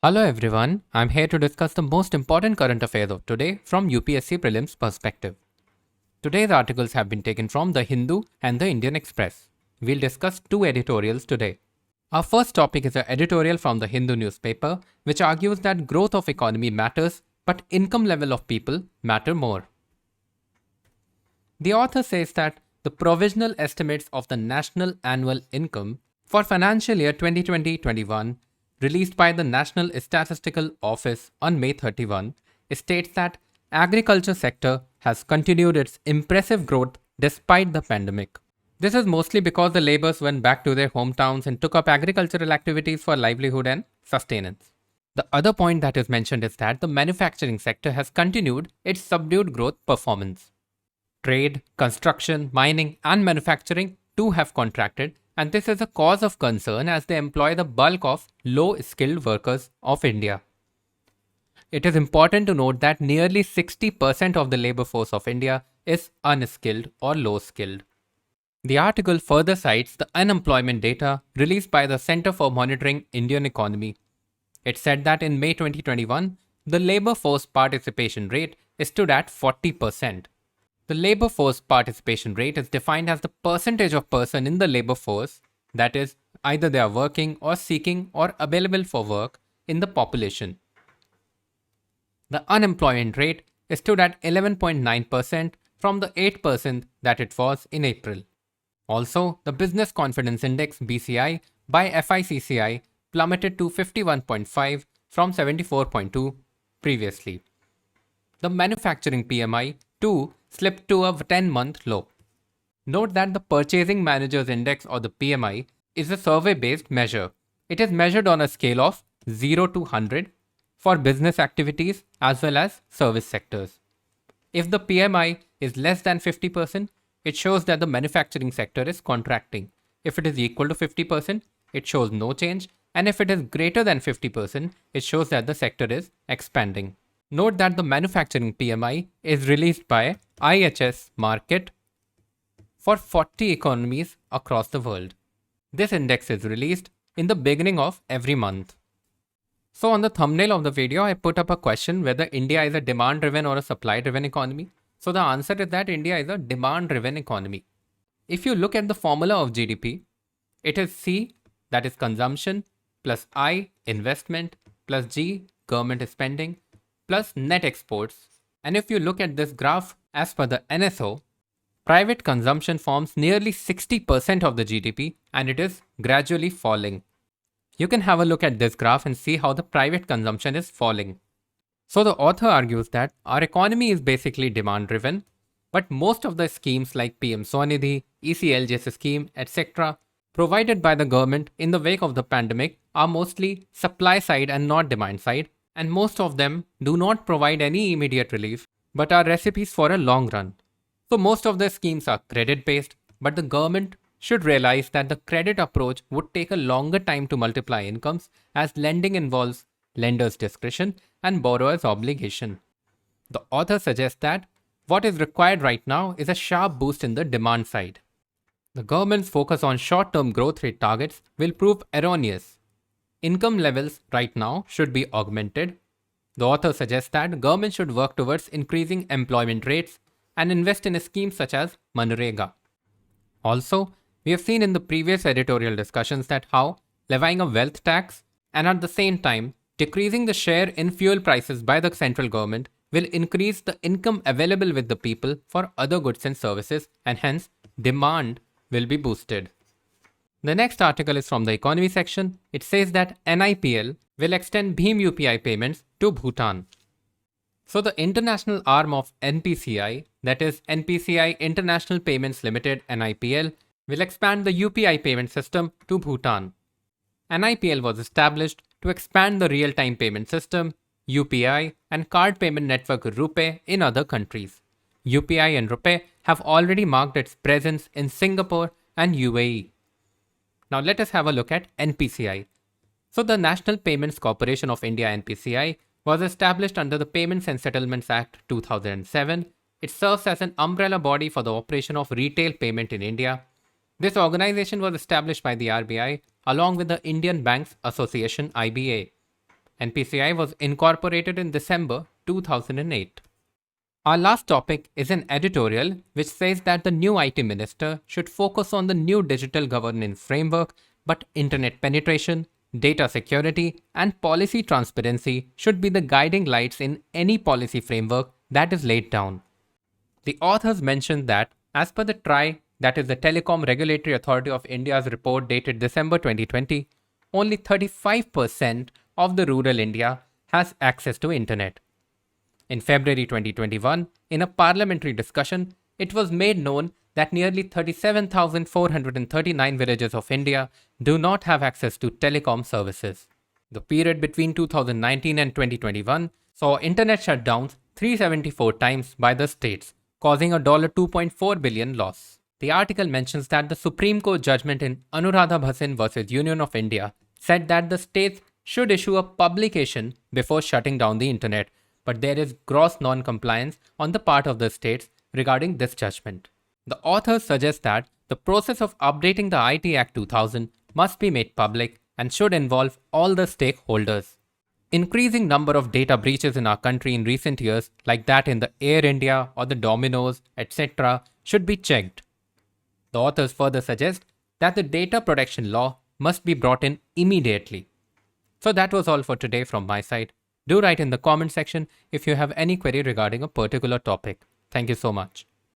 Hello everyone, I'm here to discuss the most important current affairs of today from UPSC Prelims perspective. Today's articles have been taken from The Hindu and The Indian Express. We'll discuss two editorials today. Our first topic is an editorial from the Hindu newspaper, which argues that growth of economy matters, but income level of people matter more. The author says that the provisional estimates of the national annual income for financial year 2020-21 released by the National Statistical Office on May 31 states that agriculture sector has continued its impressive growth despite the pandemic. This is mostly because the laborers went back to their hometowns and took up agricultural activities for livelihood and sustenance. The other point that is mentioned is that the manufacturing sector has continued its subdued growth performance. Trade, construction, mining and manufacturing too have contracted, and this is a cause of concern as they employ the bulk of low-skilled workers of India. It is important to note that nearly 60% of the labor force of India is unskilled or low-skilled. The article further cites the unemployment data released by the Center for Monitoring Indian Economy. It said that in May 2021, the labor force participation rate stood at 40%. The labor force participation rate is defined as the percentage of person in the labor force, that is, either they are working or seeking or available for work in the population. The unemployment rate stood at 11.9% from the 8% that it was in April. Also, the Business Confidence Index BCI by FICCI plummeted to 51.5 from 74.2 previously. The manufacturing PMI too slipped to a 10-month low. Note that the Purchasing Managers Index or the PMI is a survey-based measure. It is measured on a scale of 0 to 100 for business activities as well as service sectors. If the PMI is less than 50%, it shows that the manufacturing sector is contracting. If it is equal to 50%, it shows no change, and if it is greater than 50%, it shows that the sector is expanding. Note that the manufacturing PMI is released by IHS Markit for 40 economies across the world. This index is released in the beginning of every month. So on the thumbnail of the video, I put up a question whether India is a demand-driven or a supply-driven economy. So the answer is that India is a demand-driven economy. If you look at the formula of GDP, it is C, that is consumption, plus I, investment, plus G, government spending, plus net exports. And if you look at this graph as per the NSO, private consumption forms nearly 60% of the GDP and it is gradually falling. You can have a look at this graph and see how the private consumption is falling. So the author argues that our economy is basically demand driven, but most of the schemes like PM Swanidhi, ECLGS scheme, etc. provided by the government in the wake of the pandemic are mostly supply side and not demand side, and most of them do not provide any immediate relief but are recipes for a long run. So most of the schemes are credit based, but the government should realize that the credit approach would take a longer time to multiply incomes as lending involves lender's discretion and borrower's obligation. The author suggests that what is required right now is a sharp boost in the demand side. The government's focus on short-term growth rate targets will prove erroneous. Income levels right now should be augmented. The author suggests that government should work towards increasing employment rates and invest in schemes such as Manrega. Also, we have seen in the previous editorial discussions that how levying a wealth tax and at the same time decreasing the share in fuel prices by the central government will increase the income available with the people for other goods and services, and hence demand will be boosted. The next article is from the economy section. It says that NIPL will extend Bhim UPI payments to Bhutan. So the international arm of NPCI, that is NPCI International Payments Limited NIPL, will expand the UPI payment system to Bhutan. NIPL was established to expand the real-time payment system, UPI, and card payment network RuPay in other countries. UPI and RuPay have already marked its presence in Singapore and UAE. Now let us have a look at NPCI. So the National Payments Corporation of India NPCI was established under the Payments and Settlements Act 2007. It serves as an umbrella body for the operation of retail payment in India. This organization was established by the RBI along with the Indian Banks Association IBA. NPCI was incorporated in December 2008. Our last topic is an editorial which says that the new IT minister should focus on the new digital governance framework, but internet penetration, data security, and policy transparency should be the guiding lights in any policy framework that is laid down. The authors mentioned that, as per the TRAI, that is the Telecom Regulatory Authority of India's report dated December 2020, only 35% of the rural India has access to internet. In February 2021, in a parliamentary discussion, it was made known that nearly 37,439 villages of India do not have access to telecom services. The period between 2019 and 2021 saw internet shutdowns 374 times by the states, causing a $2.4 billion loss. The article mentions that the Supreme Court judgment in 𝗃𝗏𝗃 vs. Union of India said that the states should issue a publication before shutting down the internet, but there is gross non-compliance on the part of the states regarding this judgment. The authors suggest that the process of updating the IT Act 2000 must be made public and should involve all the stakeholders. Increasing number of data breaches in our country in recent years, like that in the Air India or the Domino's, etc., should be checked. The authors further suggest that the data protection law must be brought in immediately. So that was all for today from my side. Do write in the comment section if you have any query regarding a particular topic. Thank you so much.